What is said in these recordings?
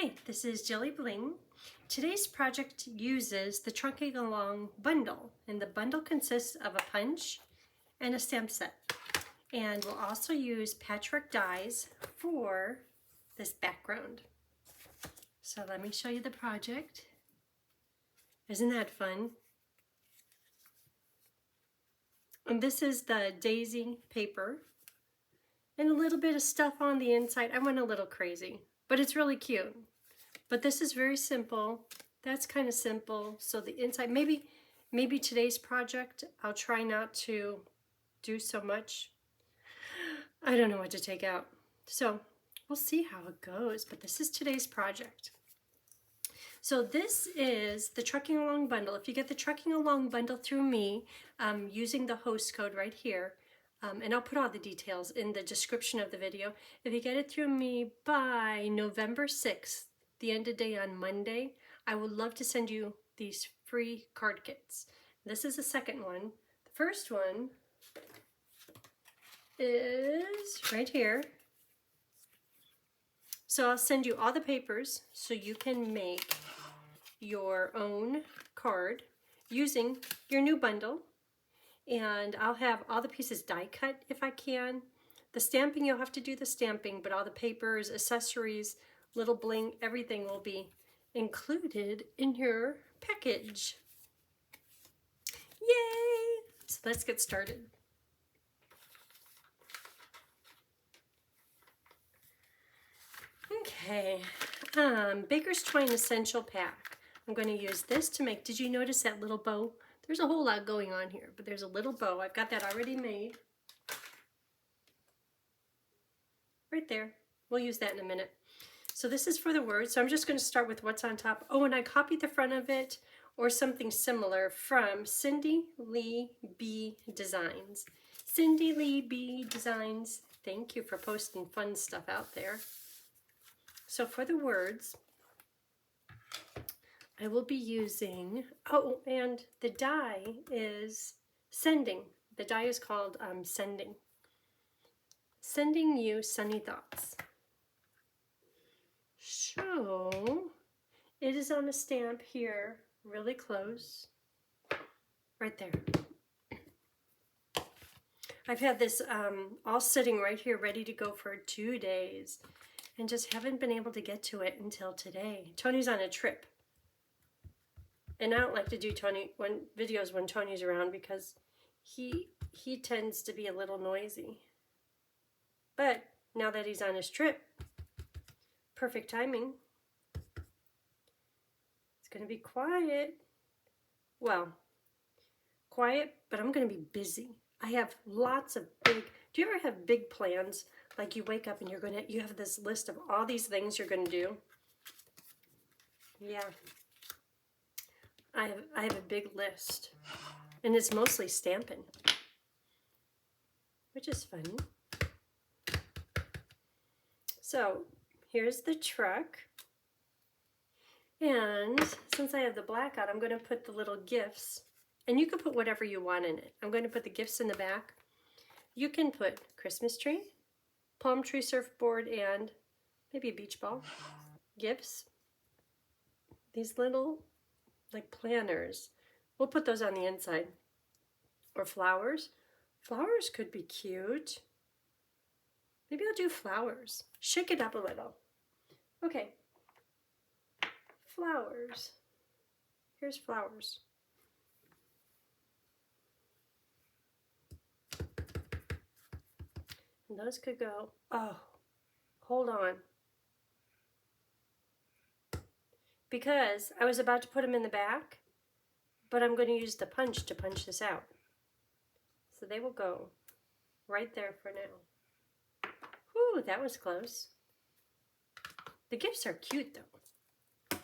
Hi, this is Jilly Bling. Today's project uses the Trucking Along bundle, and the bundle consists of a punch and a stamp set. And we'll also use patchwork dies for this background. So let me show you the project. Isn't that fun? And this is the daisy paper and a little bit of stuff on the inside. I went a little crazy, but it's really cute. But this is very simple. That's kind of simple. So the inside, maybe today's project, I'll try not to do so much. I don't know what to take out. So we'll see how it goes, but this is today's project. So this is the Trucking Along bundle. If you get the Trucking Along bundle through me, using the host code right here, and I'll put all the details in the description of the video. If you get it through me by November 6th, the end of day on Monday, I would love to send you these free card kits. This is the second one. The first one is right here. So I'll send you all the papers so you can make your own card using your new bundle. And I'll have all the pieces die cut if I can. The stamping, you'll have to do the stamping, but all the papers, accessories, little bling, everything will be included in your package. Yay! So let's get started. Okay, Baker's Twine Essential Pack. I'm going to use this to make, did you notice that little bow? There's a whole lot going on here, but there's a little bow. I've got that already made. Right there. We'll use that in a minute. So this is for the words. So I'm just going to start with what's on top. Oh, and I copied the front of it or something similar from Cindy Lee B Designs. Cindy Lee B Designs, thank you for posting fun stuff out there. So for the words, I will be using, oh, and the die is Sending. The die is called Sending. Sending you sunny thoughts. So, it is on a stamp here, really close, right there. I've had this all sitting right here, ready to go for 2 days, and just haven't been able to get to it until today. Tony's on a trip. And I don't like to do videos when Tony's around because he tends to be a little noisy. But now that he's on his trip, perfect timing. It's going to be quiet. Well, quiet, but I'm going to be busy. I have lots of big, do you ever have big plans? Like you wake up and you have this list of all these things you're going to do? Yeah. I have a big list, and it's mostly stamping, which is fun. So here's the truck, and since I have the black out, I'm going to put the little gifts, and you can put whatever you want in it. I'm going to put the gifts in the back. You can put Christmas tree, palm tree surfboard, and maybe a beach ball. Gifts. These little like planners. We'll put those on the inside. Or flowers. Flowers could be cute. Maybe I'll do flowers. Shake it up a little. Okay. Flowers. Here's flowers. And those could go, oh, hold on. Because I was about to put them in the back, but I'm going to use the punch to punch this out. So they will go right there for now. Whew, that was close. The gifts are cute though.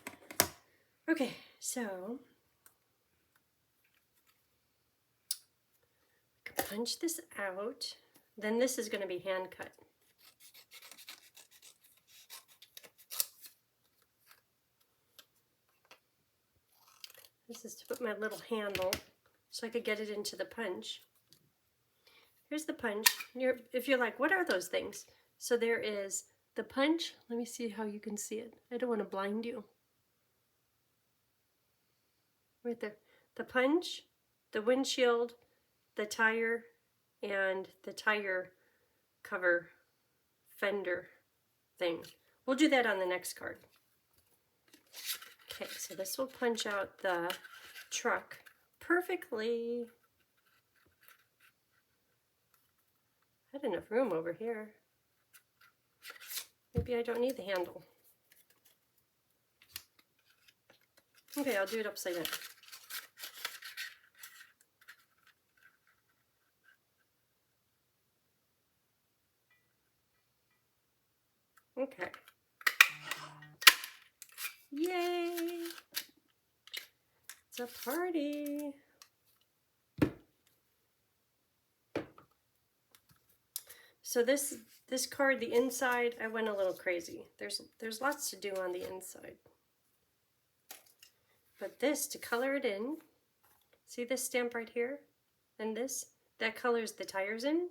Okay, so punch this out. Then this is going to be hand cut. This is to put my little handle so I could get it into the punch. Here's the punch. If you're like, what are those things? So there is The punch, let me see how you can see it. I don't want to blind you. Right there. The punch, the windshield, the tire, and the tire cover fender thing. We'll do that on the next card. Okay, so this will punch out the truck perfectly. I had enough room over here. Maybe I don't need the handle. Okay, I'll do it upside down. Okay. Yay! It's a party. So this card, the inside, I went a little crazy. There's lots to do on the inside. But this, to color it in, see this stamp right here? And this, that colors the tires in,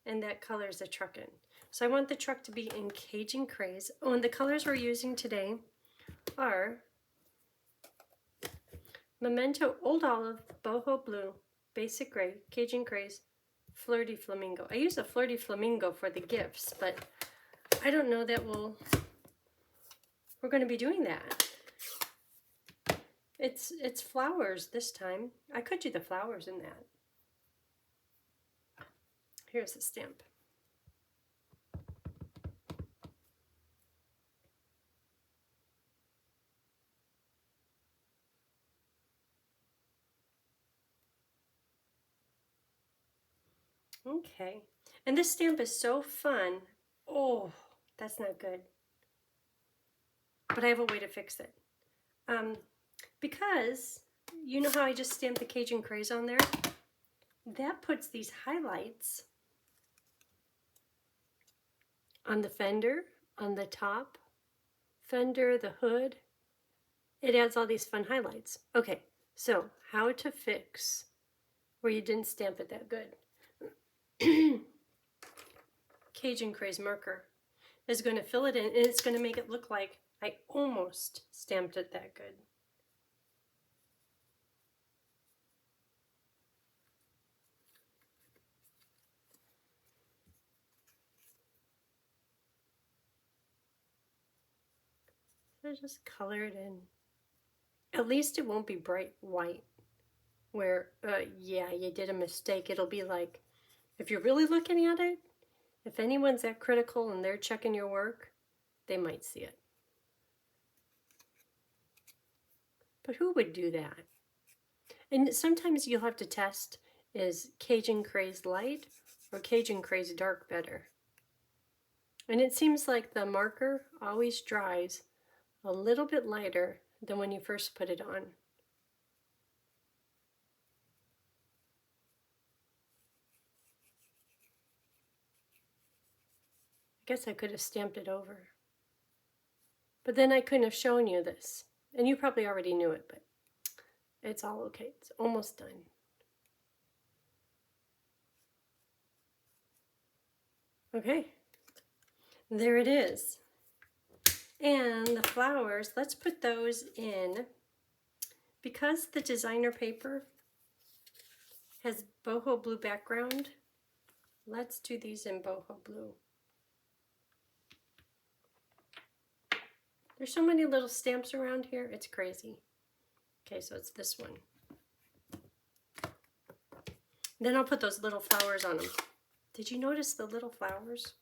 and that colors the truck in. So I want the truck to be in Cajun Craze. Oh, and the colors we're using today are Memento Old Olive, Boho Blue, Basic Gray, Cajun Craze, Flirty Flamingo. I use a Flirty Flamingo for the gifts, but I don't know that we're going to be doing that. It's flowers this time. I could do the flowers in that. Here's the stamp. Okay, and this stamp is so fun. Oh, that's not good. But I have a way to fix it. Because, you know how I just stamped the Cajun Craze on there? That puts these highlights on the fender, on the top fender, the hood. It adds all these fun highlights. Okay, so how to fix where you didn't stamp it that good. Cajun Craze marker is going to fill it in, and it's going to make it look like I almost stamped it that good. So just color it in. At least it won't be bright white where, yeah, you did a mistake. It'll be like, if you're really looking at it, if anyone's that critical and they're checking your work, they might see it. But who would do that? And sometimes you'll have to test, is Cajun Craze light or Cajun Craze dark better? And it seems like the marker always dries a little bit lighter than when you first put it on. I guess I could have stamped it over. But then I couldn't have shown you this. And you probably already knew it, but it's all okay. It's almost done. Okay, there it is. And the flowers, let's put those in. Because the designer paper has boho blue background, let's do these in boho blue. There's so many little stamps around here, it's crazy. Okay, so it's this one. Then I'll put those little flowers on them. Did you notice the little flowers?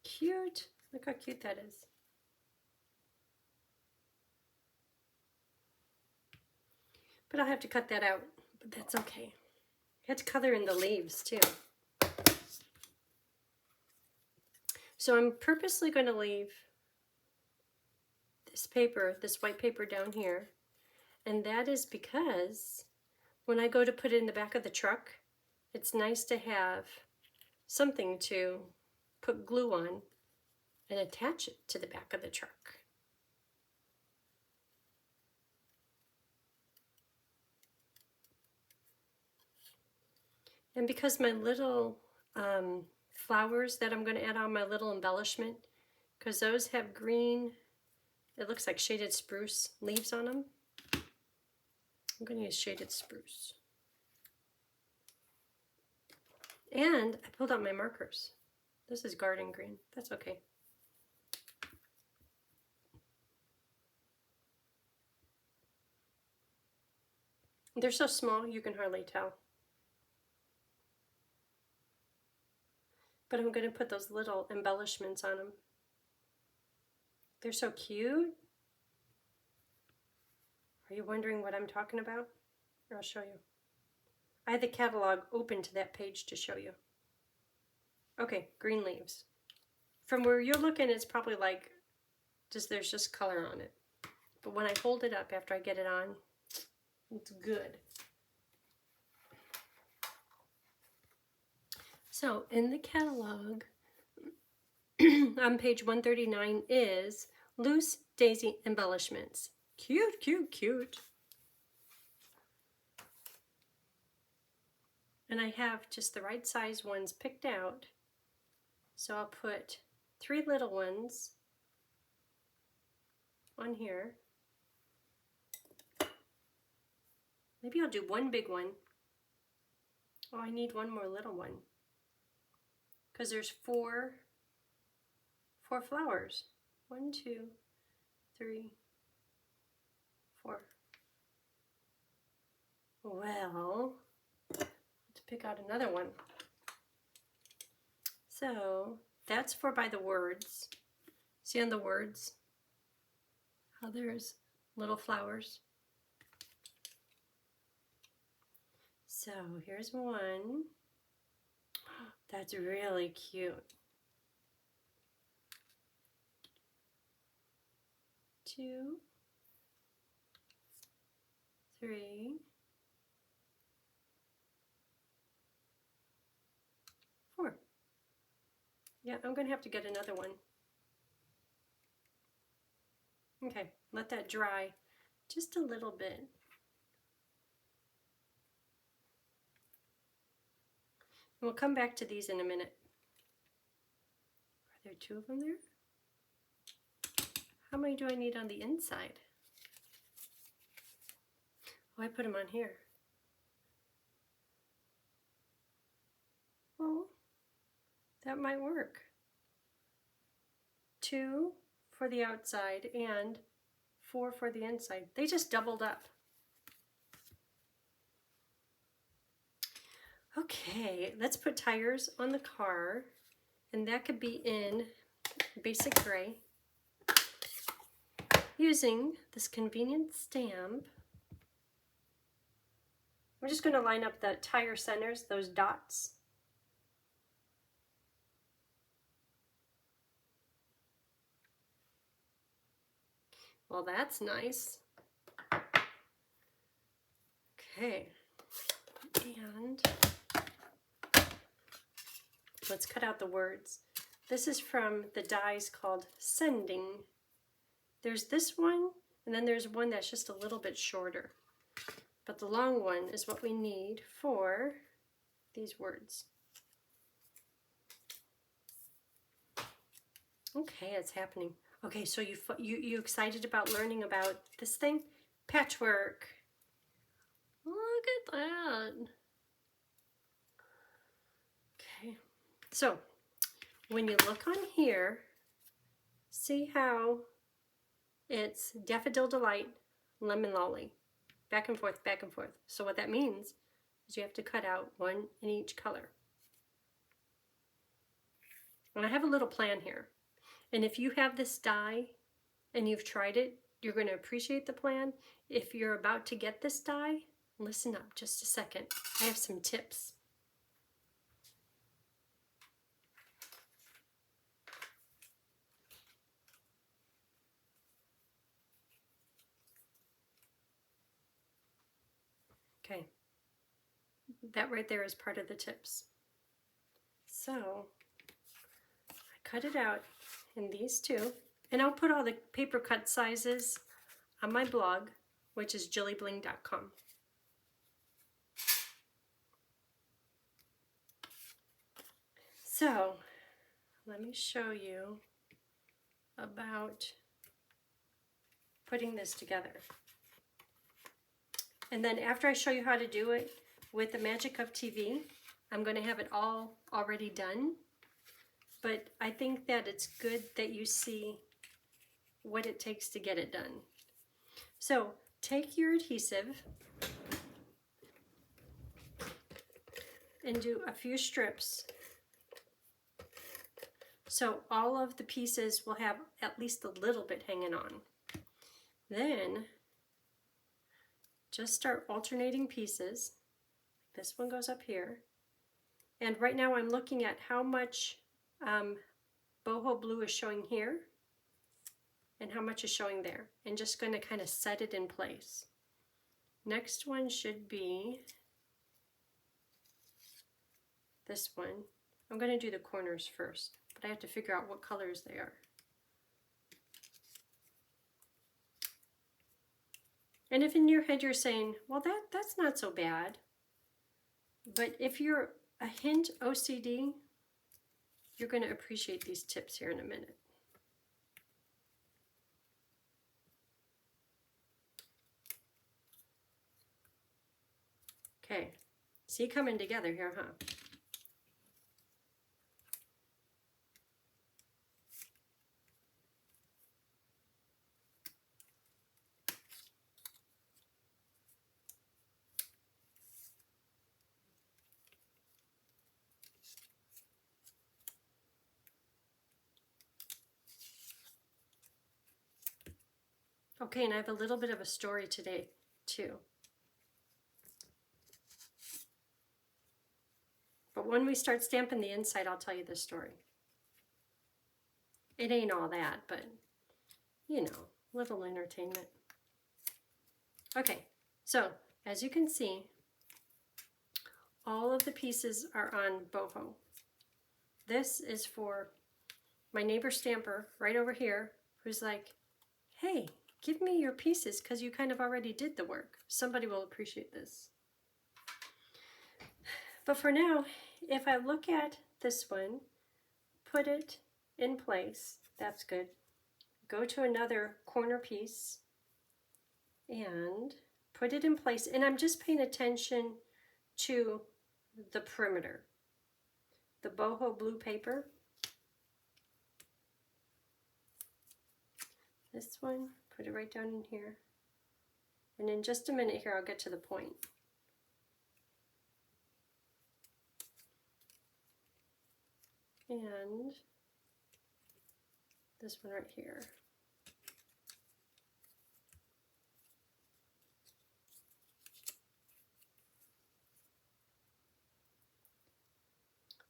Cute. Look how cute that is. But I'll have to cut that out, but that's okay. I had to color in the leaves too. So I'm purposely going to leave this paper, this white paper down here, and that is because when I go to put it in the back of the truck, it's nice to have something to put glue on and attach it to the back of the truck. And because my little flowers that I'm going to add on, my little embellishment, because those have green, it looks like shaded spruce leaves on them, I'm going to use shaded spruce. And I pulled out my markers. This is garden green. That's okay. They're so small you can hardly tell. But I'm going to put those little embellishments on them. They're so cute. Are you wondering what I'm talking about? Or I'll show you. I had the catalog open to that page to show you. Okay, green leaves. From where you're looking, it's probably like, there's just color on it. But when I hold it up after I get it on, it's good. So in the catalog, on page 139 is loose daisy embellishments. Cute, cute, cute. And I have just the right size ones picked out. So I'll put 3 little ones on here. Maybe I'll do 1 big one. Oh, I need 1 more little one. Because there's 4 flowers. 1, 2, 3, 4. Well, let's pick out another one. So that's for by the words. See on the words how there's little flowers. So here's one. That's really cute. 2, 3, 4. Yeah, I'm going to have to get another one. Okay, let that dry just a little bit. We'll come back to these in a minute. Are there 2 of them there? How many do I need on the inside? Oh, I put them on here. Oh, that might work. 2 for the outside and 4 for the inside. They just doubled up. Okay, let's put tires on the car, and that could be in basic gray using this convenient stamp. I'm just going to line up the tire centers, those dots. Well, that's nice. Okay, and let's cut out the words. This is from the dies called Sending. There's this one, and then there's one that's just a little bit shorter. But the long one is what we need for these words. Okay, it's happening. Okay, so you excited about learning about this thing? Patchwork. Look at that. Okay, so when you look on here, see how it's Daffodil Delight, Lemon Lolly. Back and forth, back and forth. So what that means is you have to cut out 1 in each color. And I have a little plan here. And if you have this die and you've tried it, you're going to appreciate the plan. If you're about to get this die, listen up just a second. I have some tips. Okay, that right there is part of the tips. So I cut it out in these two. And I'll put all the paper cut sizes on my blog, which is jillybling.com. So let me show you about putting this together. And then after I show you how to do it with the magic of TV, I'm going to have it all already done. But I think that it's good that you see what it takes to get it done. So take your adhesive and do a few strips. So all of the pieces will have at least a little bit hanging on. Then just start alternating pieces. This one goes up here. And right now I'm looking at how much boho blue is showing here and how much is showing there, and just going to kind of set it in place. Next one should be this one. I'm going to do the corners first, but I have to figure out what colors they are. And if in your head you're saying, well, that's not so bad, but if you're a hint OCD, you're going to appreciate these tips here in a minute. Okay, see coming together here, huh? Okay, and I have a little bit of a story today, too. But when we start stamping the inside, I'll tell you the story. It ain't all that, but, you know, little entertainment. Okay, so as you can see, all of the pieces are on boho. This is for my neighbor stamper right over here, who's like, hey, give me your pieces because you kind of already did the work. Somebody will appreciate this. But for now, if I look at this one, put it in place, that's good. Go to another corner piece and put it in place. And I'm just paying attention to the perimeter. The boho blue paper. This one, put it right down in here. And in just a minute here, I'll get to the point. And this one right here.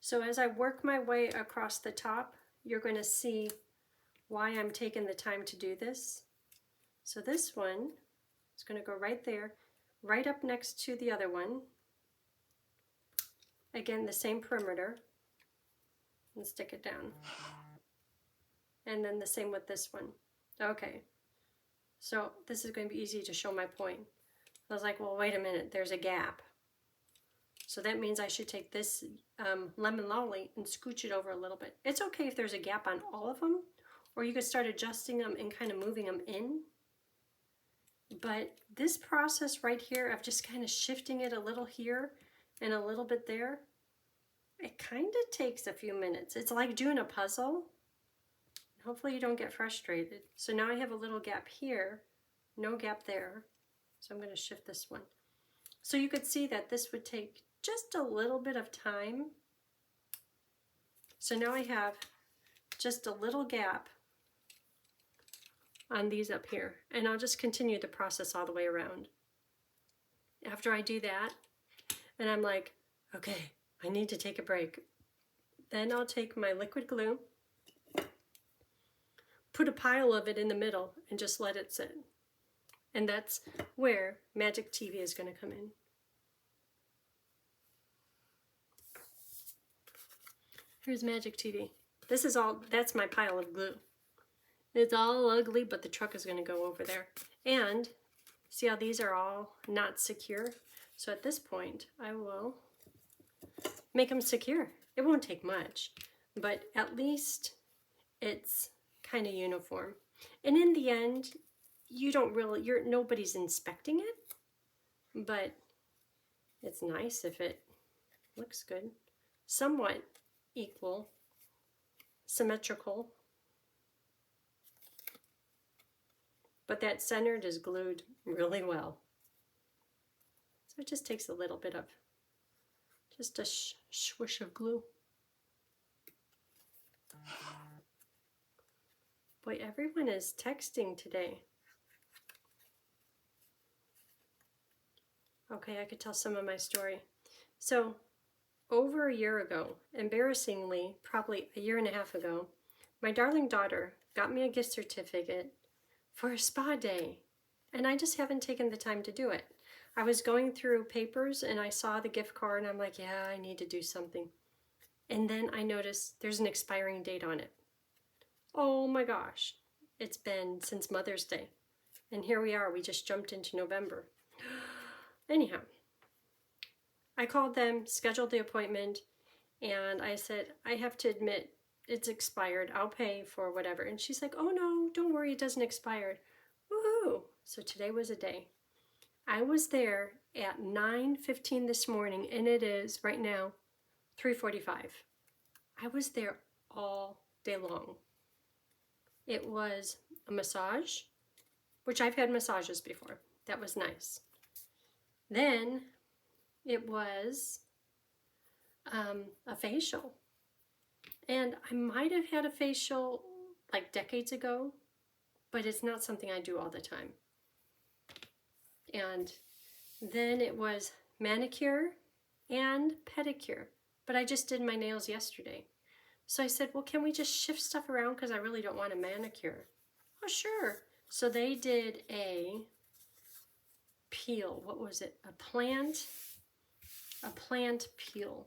So as I work my way across the top, you're going to see why I'm taking the time to do this. So this one is going to go right there, right up next to the other one. Again, the same perimeter. And stick it down. And then the same with this one. Okay, so this is going to be easy to show my point. I was like, well, wait a minute, there's a gap. So that means I should take this lemon lolly and scooch it over a little bit. It's okay if there's a gap on all of them, or you could start adjusting them and kind of moving them in. But this process right here of just kind of shifting it a little here and a little bit there, it kind of takes a few minutes. It's like doing a puzzle. Hopefully you don't get frustrated. So now I have a little gap here, no gap there. So I'm going to shift this one. So you could see that this would take just a little bit of time. So now I have just a little gap on these up here. And I'll just continue the process all the way around. After I do that, and I'm like, okay, I need to take a break. Then I'll take my liquid glue, put a pile of it in the middle, and just let it sit. And that's where Magic TV is going to come in. Here's Magic TV. This is all, that's my pile of glue. It's all ugly, but the truck is going to go over there. And see how these are all not secure? So at this point, I will make them secure. It won't take much, but at least it's kind of uniform. And in the end, you don't really, nobody's inspecting it, but it's nice if it looks good. Somewhat equal, symmetrical. But that centered is glued really well. So it just takes a little bit of, just a swish of glue. Boy, everyone is texting today. Okay, I could tell some of my story. So, over a year ago, embarrassingly, probably a year and a half ago, my darling daughter got me a gift certificate for a spa day, and I just haven't taken the time to do it. I was going through papers and I saw the gift card and I'm like, yeah, I need to do something. And then I noticed there's an expiring date on it. Oh my gosh, it's been since Mother's Day. And here we are, we just jumped into November. Anyhow, I called them, scheduled the appointment, and I said, I have to admit, it's expired. I'll pay for whatever. And she's like, oh no, don't worry, it doesn't expire. Woohoo! So today was a day. I was there at 9:15 this morning, and it is right now 3:45. I was there all day long. It was a massage, which I've had massages before. That was nice. Then it was a facial. And I might have had a facial like decades ago, but it's not something I do all the time. And then it was manicure and pedicure, but I just did my nails yesterday. So I said, well, can we just shift stuff around because I really don't want a manicure? Oh, sure. So they did a peel. What was it? A plant peel.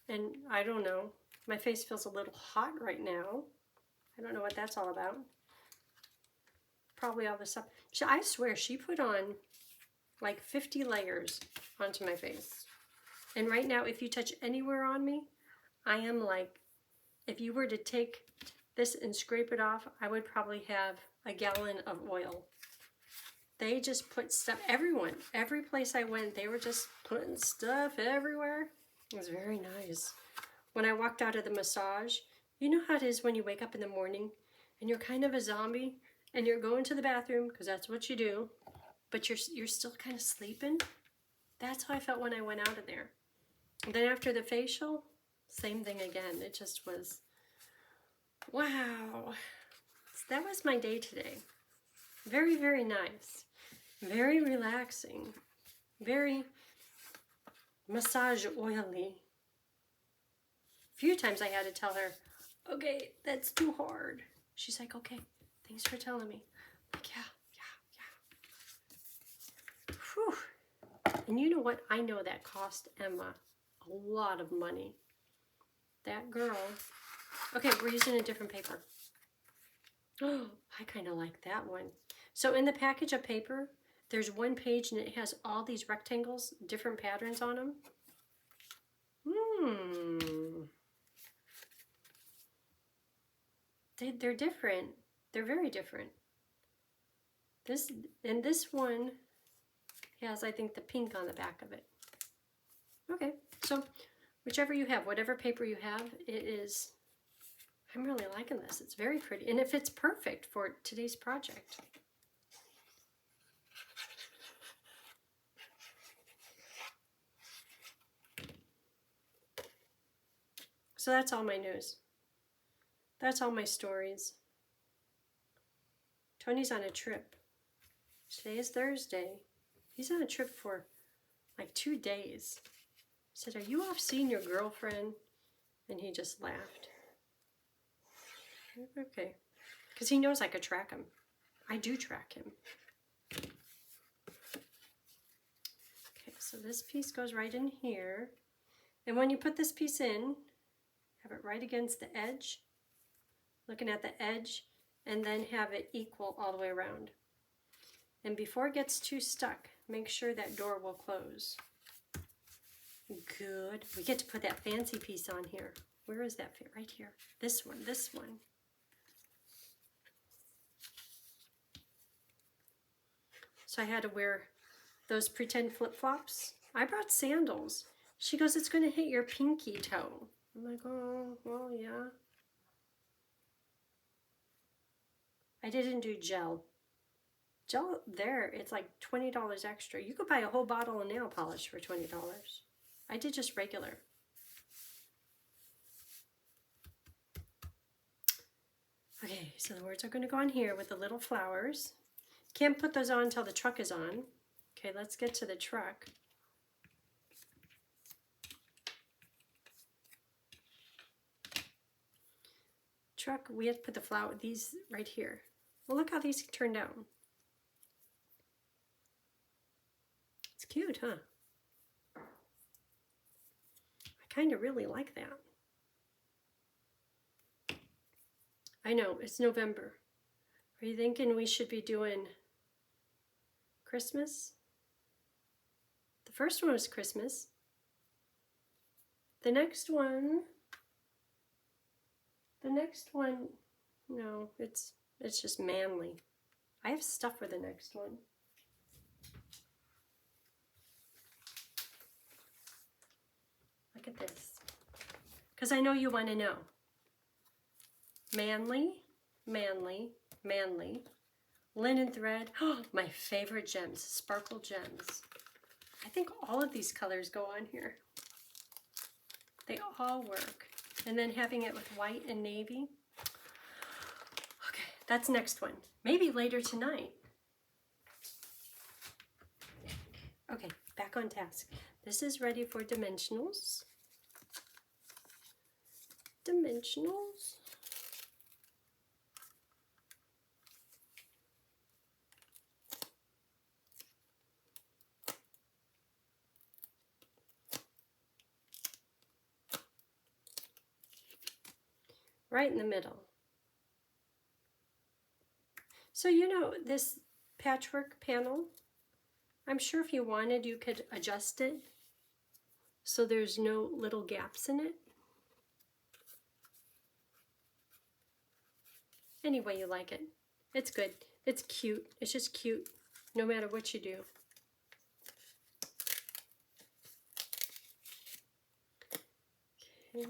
And I don't know. My face feels a little hot right now. I don't know what that's all about. Probably all this stuff. I swear she put on like 50 layers onto my face. And right now, if you touch anywhere on me, I am like, if you were to take this and scrape it off, I would probably have a gallon of oil. They just put stuff, every place I went, they were just putting stuff everywhere. It was very nice. When I walked out of the massage, you know how it is when you wake up in the morning and you're kind of a zombie and you're going to the bathroom because that's what you do, but you're still kind of sleeping? That's how I felt when I went out of there. And then after the facial, same thing again. It just was, wow. So that was my day today. Very, very nice. Very relaxing. Very massage oily. A few times I had to tell her, okay, that's too hard. She's like, okay, thanks for telling me. I'm like, yeah. Whew. And you know what? I know that cost Emma a lot of money. That girl. Okay, we're using a different paper. Oh, I kind of like that one. So in the package of paper, there's one page and it has all these rectangles, different patterns on them. They're different. They're very different. This one has, I think, the pink on the back of it. Okay, so whichever you have, whatever paper you have, it is, I'm really liking this. It's very pretty, and it fits perfect for today's project. So that's all my news. That's all my stories. Tony's on a trip. Today is Thursday. He's on a trip for like 2 days. I said, are you off seeing your girlfriend? And he just laughed. Okay. Because he knows I could track him. I do track him. Okay, so this piece goes right in here. And when you put this piece in, Have it right against the edge, looking at the edge, and then have it equal all the way around. And before it gets too stuck, make sure that door will close. Good. We get to put that fancy piece on here. Where is that? Right here. This one, this one. So I had to wear those pretend flip-flops. I brought sandals. She goes, it's going to hit your pinky toe. I'm like, oh, well, yeah. I didn't do gel. Gel there, it's like $20 extra. You could buy a whole bottle of nail polish for $20. I did just regular. Okay, so the words are going to go on here with the little flowers. Can't put those on until the truck is on. Okay, let's get to the truck. Truck, we have to put the flower, these right here. Well, look how these turned out. It's cute, huh? I kind of really like that. I know, it's November. Are you thinking we should be doing Christmas? The first one was Christmas. The next one, no, it's just manly. I have stuff for the next one. Look at this. Because I know you want to know. Manly, manly, manly. Linen thread. Oh, my favorite gems, sparkle gems. I think all of these colors go on here. They all work. And then having it with white and navy. Okay, that's next one. Maybe later tonight. Okay, back on task. This is ready for dimensionals. Dimensionals. Right in the middle. So you know this patchwork panel, I'm sure if you wanted you could adjust it so there's no little gaps in it. Any way you like it. It's good. It's cute. It's just cute no matter what you do. Okay.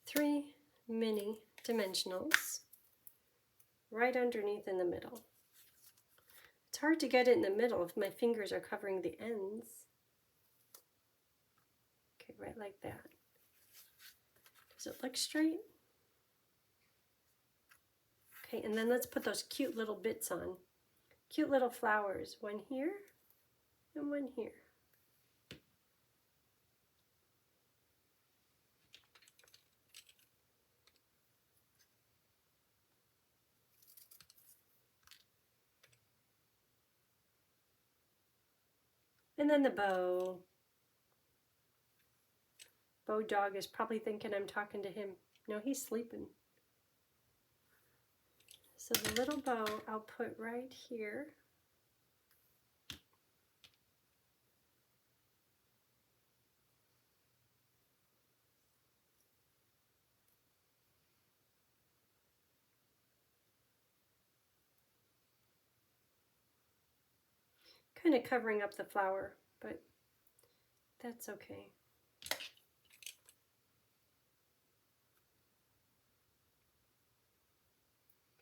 3 mini dimensionals right underneath in the middle. It's hard to get it in the middle if my fingers are covering the ends. Okay, right like that. Does it look straight? Okay, and then let's put those cute little bits on. Cute little flowers. One here and one here. And then the bow. Bow dog is probably thinking I'm talking to him. No, he's sleeping. So the little bow I'll put right here. Kind of covering up the flower, but that's okay.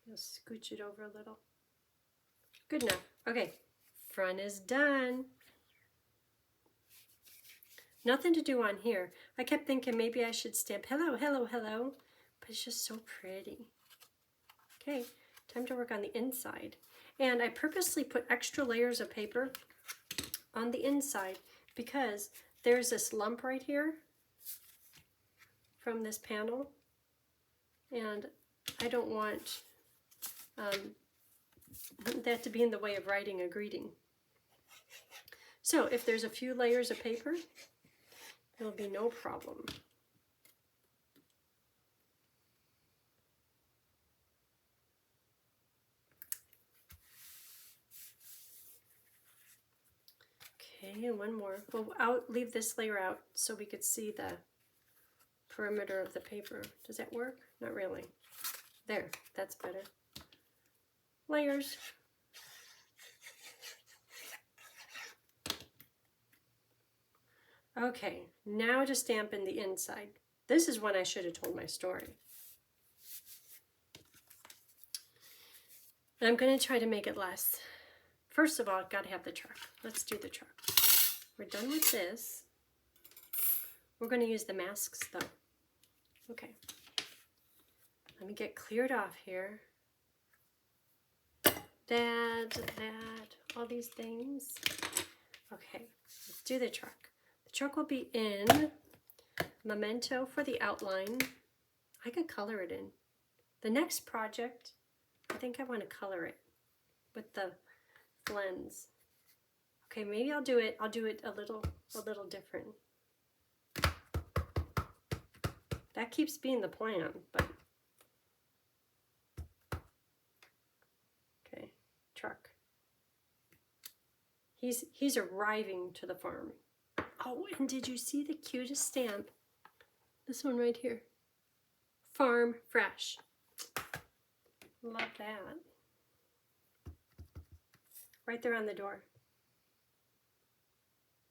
Just scooch it over a little. Good enough. Okay, front is done. Nothing to do on here. I kept thinking maybe I should stamp hello, hello, hello, but it's just so pretty. Okay, time to work on the inside. And I purposely put extra layers of paper on the inside because there's this lump right here from this panel, and I don't want that to be in the way of writing a greeting. So if there's a few layers of paper, it'll be no problem. Okay, and one more. Well, I'll leave this layer out so we could see the perimeter of the paper. Does that work? Not really. There, that's better. Layers. Okay, now to stamp in the inside. This is when I should have told my story. And I'm going to try to make it less. First of all, I've got to have the truck. Let's do the truck. We're done with this. We're going to use the masks though. Okay. Let me get cleared off here. That, all these things. Okay, let's do the truck. The truck will be in Memento for the outline. I could color it in. The next project, I think I want to color it with the blends. Okay, maybe I'll do it a little different. That keeps being the plan, but okay, truck. He's arriving to the farm. Oh, and did you see the cutest stamp? This one right here. Farm Fresh. Love that. Right there on the door.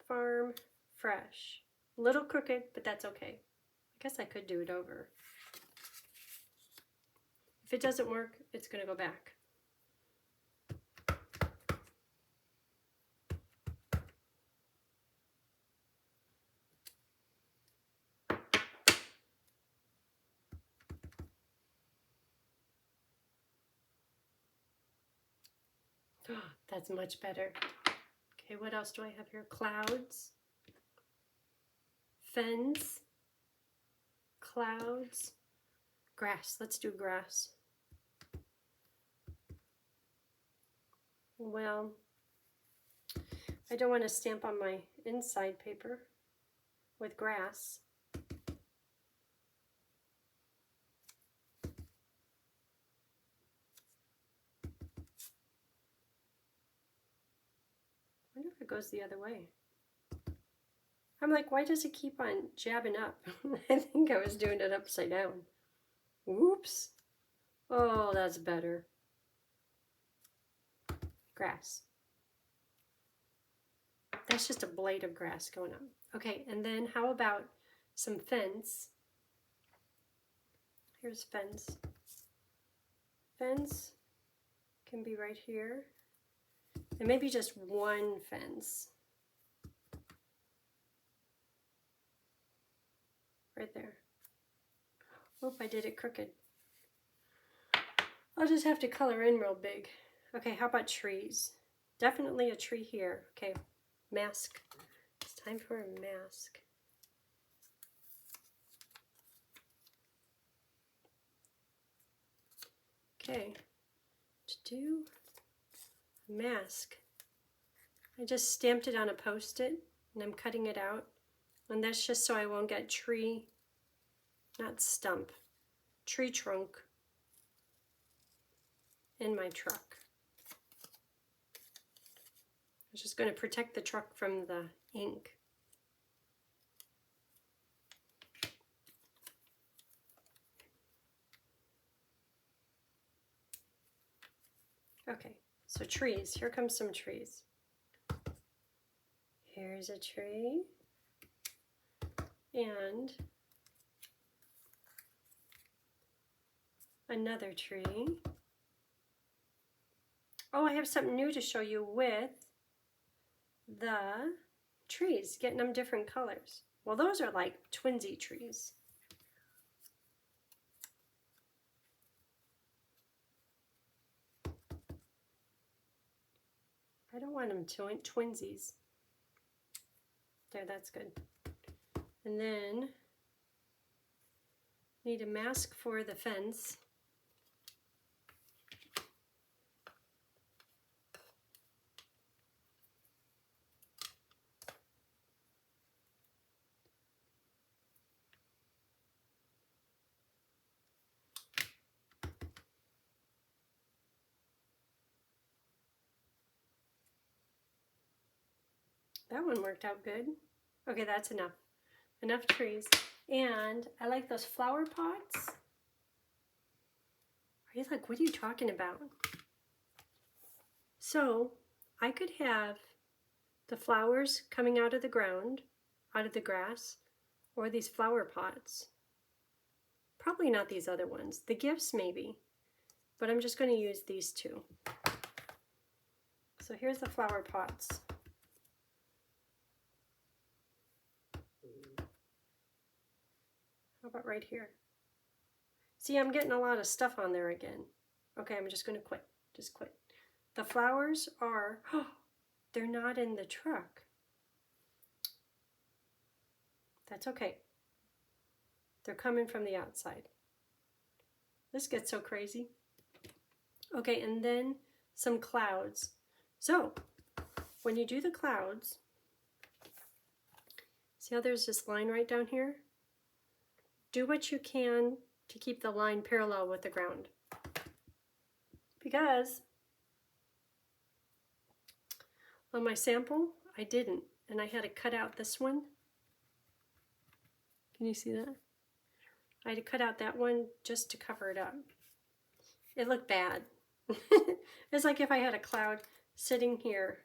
Farm Fresh. A little crooked, but that's okay. I guess I could do it over. If it doesn't work, it's going to go back. Oh, that's much better. Okay, what else do I have here? Clouds. Fens. Clouds. Grass. Let's do grass. Well, I don't want to stamp on my inside paper with grass. I wonder if it goes the other way. I'm like, why does it keep on jabbing up? I think I was doing it upside down. Whoops. Oh, that's better. Grass. That's just a blade of grass going on. Okay, and then how about some fence? Here's fence. Fence can be right here. And maybe just one fence. Right there. Oop, I did it crooked. I'll just have to color in real big. Okay, how about trees? Definitely a tree here. Okay, mask. It's time for a mask. Okay, to do a mask, I just stamped it on a Post-it and I'm cutting it out. And that's just so I won't get tree, not stump, tree trunk in my truck. I'm just going to protect the truck from the ink. Okay, so trees. Here comes some trees. Here's a tree. And another tree. Oh, I have something new to show you with the trees, getting them different colors. Well, those are like twinsy trees. I don't want them twinsies. There, that's good. And then need a mask for the fence. That one worked out good. Okay, that's enough. Enough trees. And I like those flower pots. Are you like, what are you talking about? So I could have the flowers coming out of the ground, out of the grass, or these flower pots. Probably not these other ones. The gifts maybe, but I'm just going to use these two. So here's the flower pots. How about right here? See, I'm getting a lot of stuff on there again. Okay, I'm just going to quit. Just quit. The flowers are, oh, they're not in the truck. That's okay. They're coming from the outside. This gets so crazy. Okay, and then some clouds. So, when you do the clouds, see how there's this line right down here? Do what you can to keep the line parallel with the ground. Because on my sample, I didn't, and I had to cut out this one. Can you see that? I had to cut out that one just to cover it up. It looked bad. It's like if I had a cloud sitting here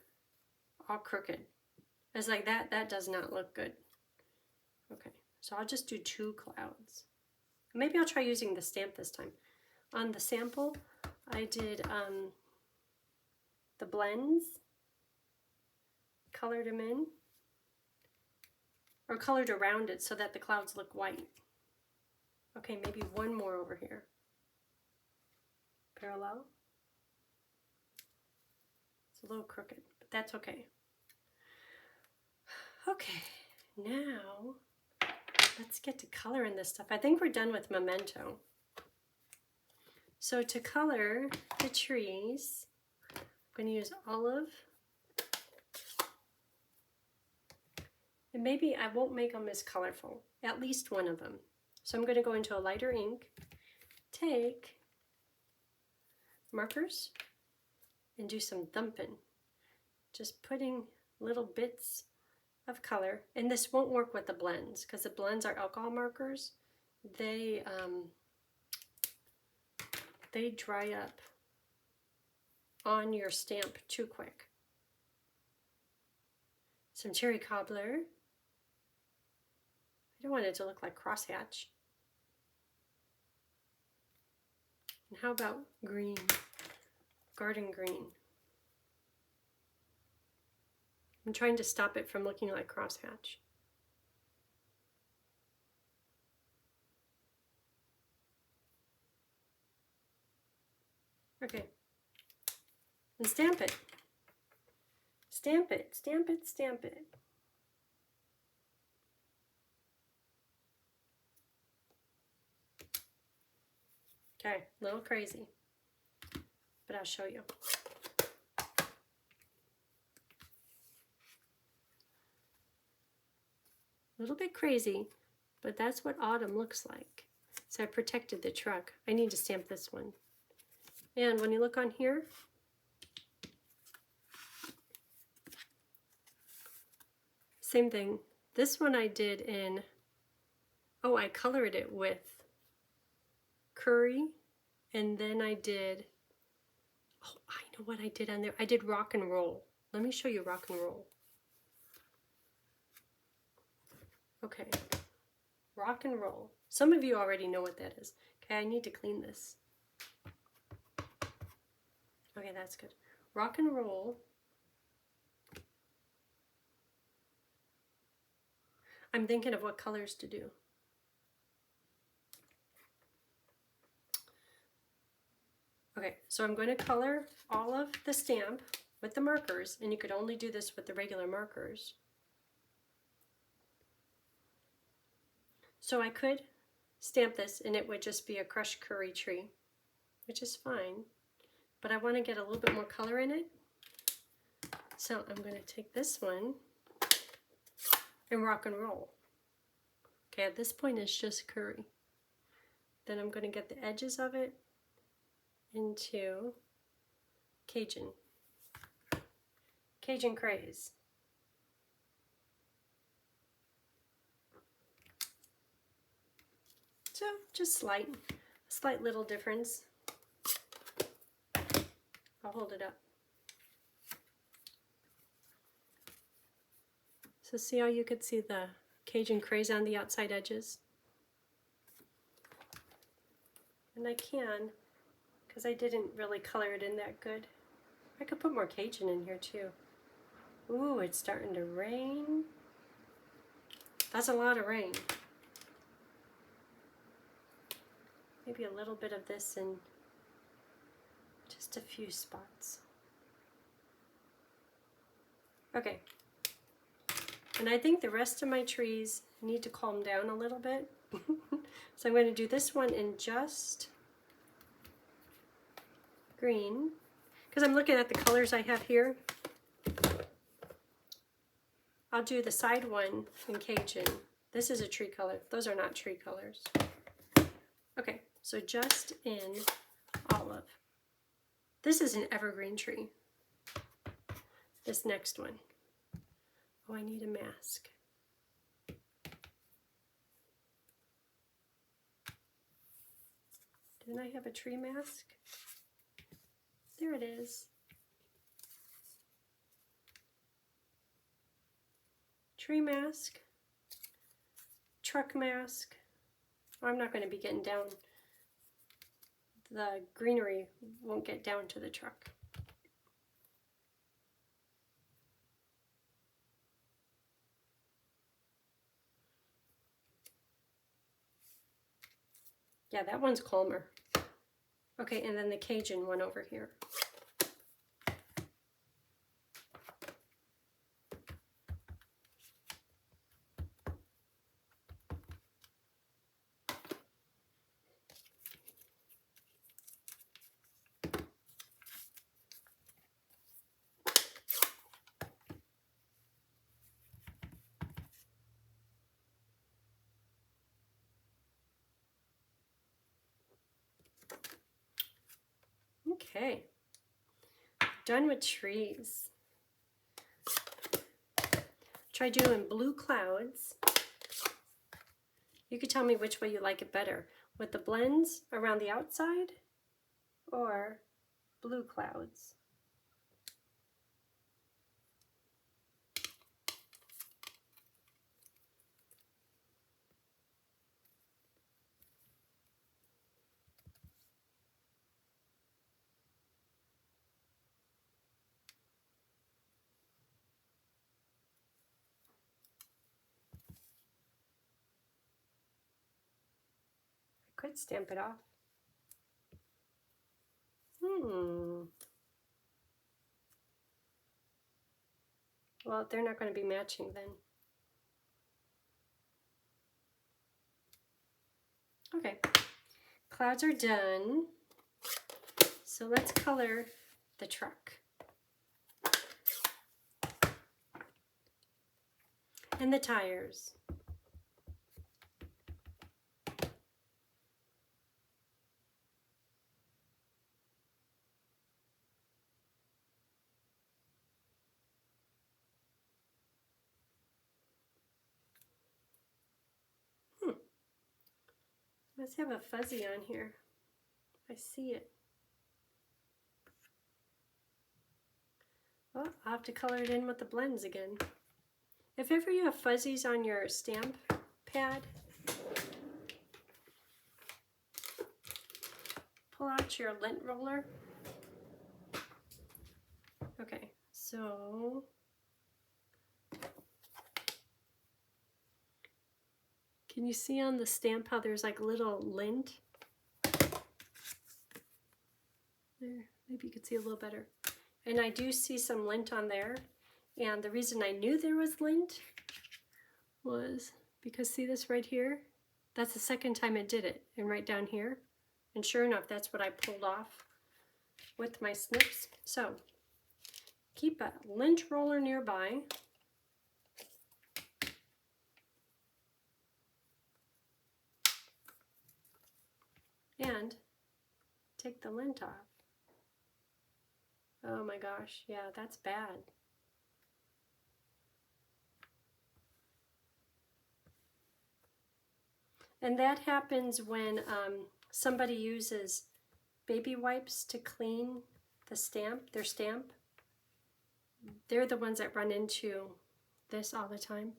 all crooked. It's like that does not look good. Okay, so I'll just do 2 clouds. Maybe I'll try using the stamp this time. On the sample, I did the blends, colored them in, or colored around it so that the clouds look white. Okay, maybe one more over here. Parallel. It's a little crooked, but that's okay. Okay, now let's get to coloring this stuff. I think we're done with memento. So to color the trees, I'm going to use olive. And maybe I won't make them as colorful, at least one of them. So I'm going to go into a lighter ink, take markers, and do some thumping. Just putting little bits of color. And this won't work with the blends, because the blends are alcohol markers. They dry up on your stamp too quick. Some cherry cobbler. I don't want it to look like crosshatch. And how about green? Garden green. I'm trying to stop it from looking like crosshatch. Okay. And stamp it. Stamp it, stamp it, stamp it. Okay, a little crazy, but I'll show you. A little bit crazy, but that's what autumn looks like. So I protected the truck. I need to stamp this one. And when you look on here, same thing. This one I did in, oh, I colored it with curry, and then I did, oh, I know what I did on there. I did rock and roll. Let me show you rock and roll. Okay, rock and roll. Some of you already know what that is. Okay, I need to clean this. Okay, that's good. Rock and roll. I'm thinking of what colors to do. Okay, so I'm going to color all of the stamp with the markers, and you could only do this with the regular markers. So I could stamp this and it would just be a crushed curry tree, which is fine, but I want to get a little bit more color in it. So I'm going to take this one and rock and roll. Okay, at this point it's just curry. Then I'm going to get the edges of it into Cajun. Cajun craze. So just a slight little difference. I'll hold it up. So see how you could see the Cajun craze on the outside edges? And I can, because I didn't really color it in that good. I could put more Cajun in here too. Ooh, it's starting to rain. That's a lot of rain. Maybe a little bit of this in just a few spots. Okay. And I think the rest of my trees need to calm down a little bit. So I'm going to do this one in just green, because I'm looking at the colors I have here. I'll do the side one in Cajun. This is a tree color. Those are not tree colors. Okay, so just in olive. This is an evergreen tree. This next one. Oh, I need a mask. Didn't I have a tree mask? There it is. Tree mask, truck mask. I'm not going to be getting down. The greenery won't get down to the truck. Yeah, that one's calmer. Okay, and then the Cajun one over here. Okay, done with trees. Try doing blue clouds. You could tell me which way you like it better, with the blends around the outside or blue clouds. Could stamp it off. Well, they're not going to be matching then. Okay, clouds are done. So let's color the truck. And the tires. Must have a fuzzy on here. I see it. Well, I'll have to color it in with the blends again. If ever you have fuzzies on your stamp pad, pull out your lint roller. Okay, so can you see on the stamp how there's like little lint? There, maybe you could see a little better. And I do see some lint on there. And the reason I knew there was lint was because see this right here? That's the second time it did it. And right down here. And sure enough, that's what I pulled off with my snips. So keep a lint roller nearby. And take the lint off. Oh my gosh, yeah, that's bad. And that happens when somebody uses baby wipes to clean the stamp, their stamp. They're the ones that run into this all the time.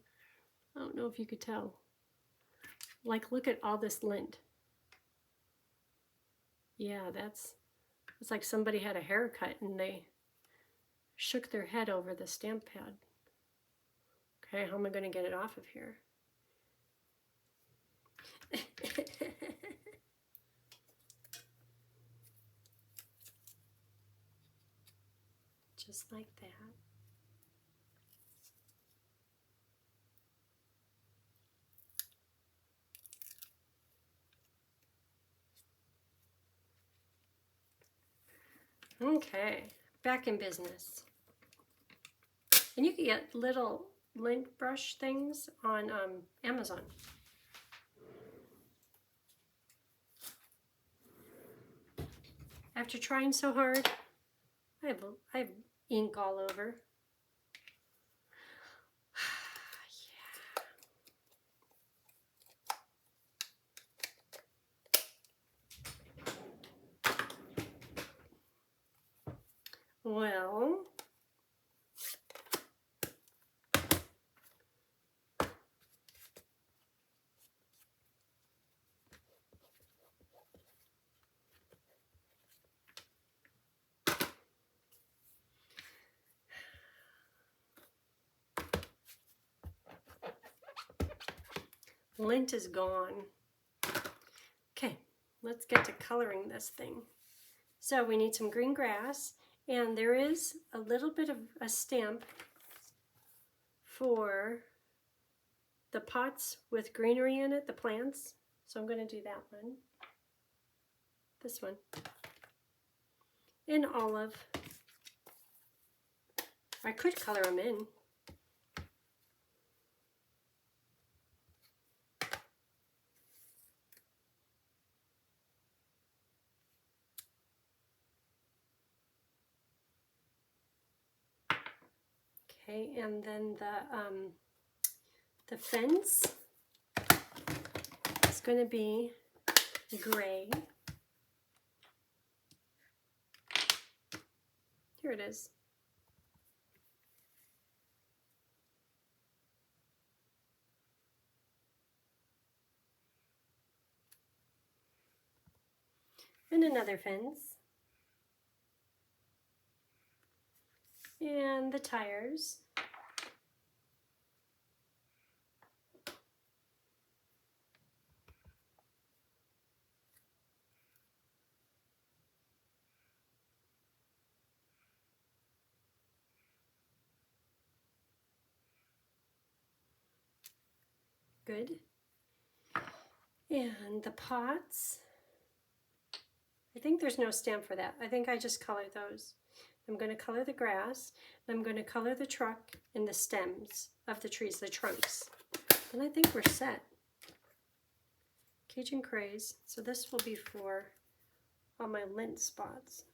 I don't know if you could tell. Like, look at all this lint. Yeah, it's like somebody had a haircut and they shook their head over the stamp pad. Okay, how am I going to get it off of here? Just like that. Okay, back in business. And you can get little lint brush things on Amazon. After trying so hard, I have ink all over. Well, lint is gone. Okay, let's get to coloring this thing. So we need some green grass, and there is a little bit of a stamp for the pots with greenery in it, the plants. So I'm going to do that one. This one. In olive. I could color them in. Okay, and then the fence is going to be gray. Here it is. And another fence. And the tires. Good. And the pots. I think there's no stamp for that. I think I just colored those. I'm going to color the grass, and I'm going to color the truck and the stems of the trees, the trunks. And I think we're set. Cajun Craze. So this will be for all my lint spots.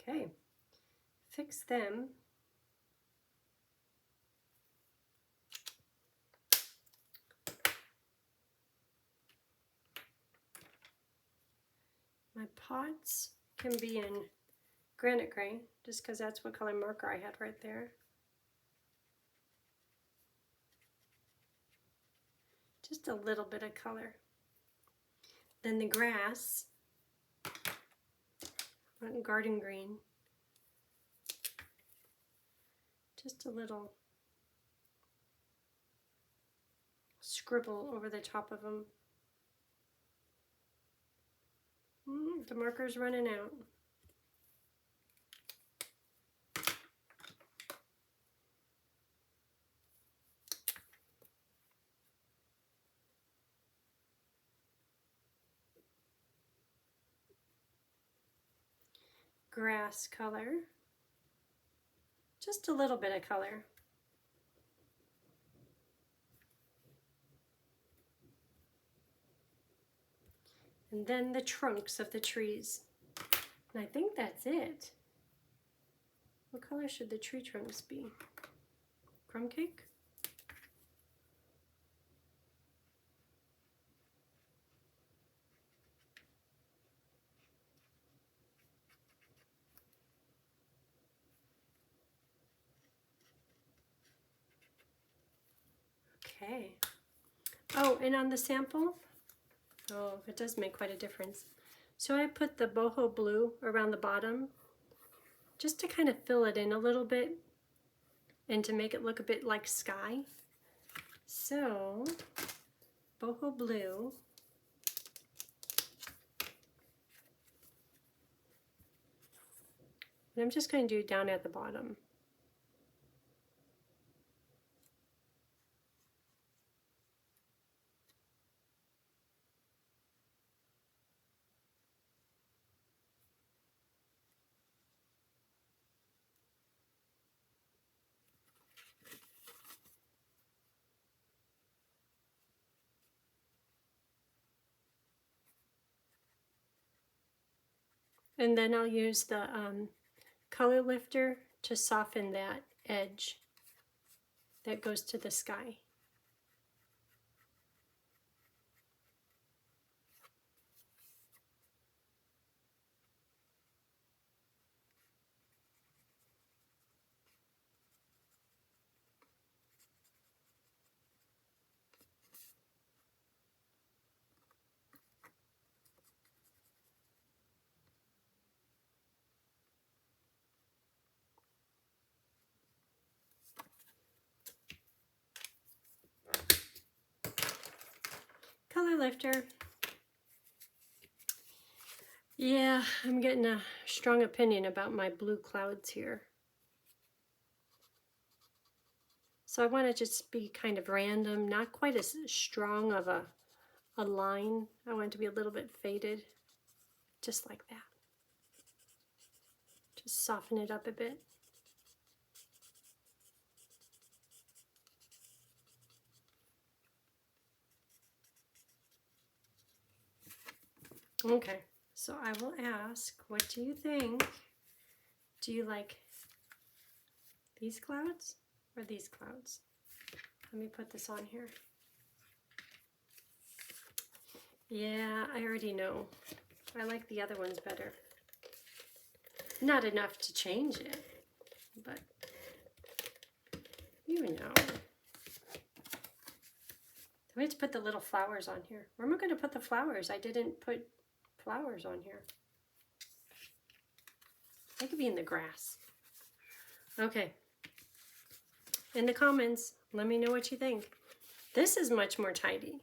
Okay, fix them. My pots can be in granite gray, just because that's what color marker I had right there. Just a little bit of color. Then the grass, went garden green. Just a little scribble over the top of them. The marker's running out. Grass color. Just a little bit of color. And then the trunks of the trees. And I think that's it. What color should the tree trunks be? Crumb cake? Okay. Oh, and on the sample, oh, it does make quite a difference. So I put the boho blue around the bottom just to kind of fill it in a little bit and to make it look a bit like sky. So, boho blue. And I'm just going to do down at the bottom. And then I'll use the color lifter to soften that edge that goes to the sky. Color lifter. Yeah, I'm getting a strong opinion about my blue clouds here. So I want to just be kind of random, not quite as strong of a line. I want it to be a little bit faded, just like that. Just soften it up a bit. Okay, so I will ask, what do you think? Do you like these clouds or these clouds? Let me put this on here. Yeah, I already know. I like the other ones better. Not enough to change it, but you know. We have to put the little flowers on here. Where am I going to put the flowers? I didn't put flowers on here. They could be in the grass. Okay. In the comments, let me know what you think. This is much more tidy.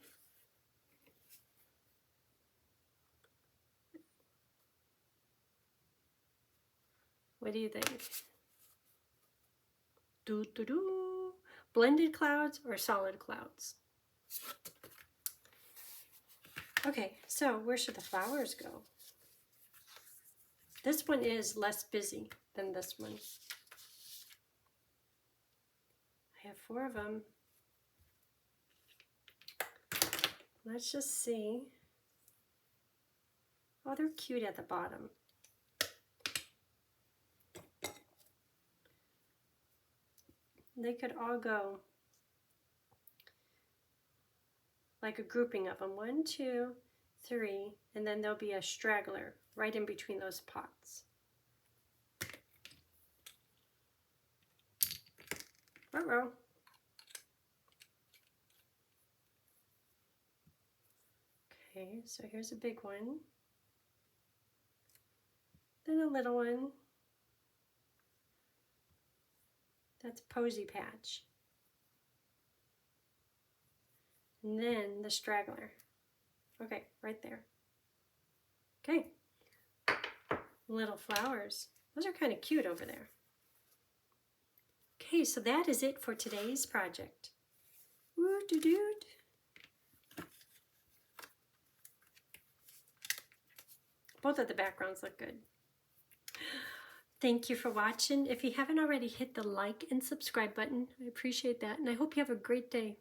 What do you think? Doo-doo-doo. Blended clouds or solid clouds? Okay, so where should the flowers go? This one is less busy than this one. I have 4 of them. Let's just see. Oh, they're cute at the bottom. They could all go like a grouping of them. 1, 2, 3, and then there'll be a straggler right in between those pots. Ruh-roh. Okay, so here's a big one. Then a little one. That's Posy Patch. And then the straggler. Okay, right there. Okay. Little flowers. Those are kind of cute over there. Okay, so that is it for today's project. Woo-doo-doo. Both of the backgrounds look good. Thank you for watching. If you haven't already, hit the like and subscribe button. I appreciate that, and I hope you have a great day.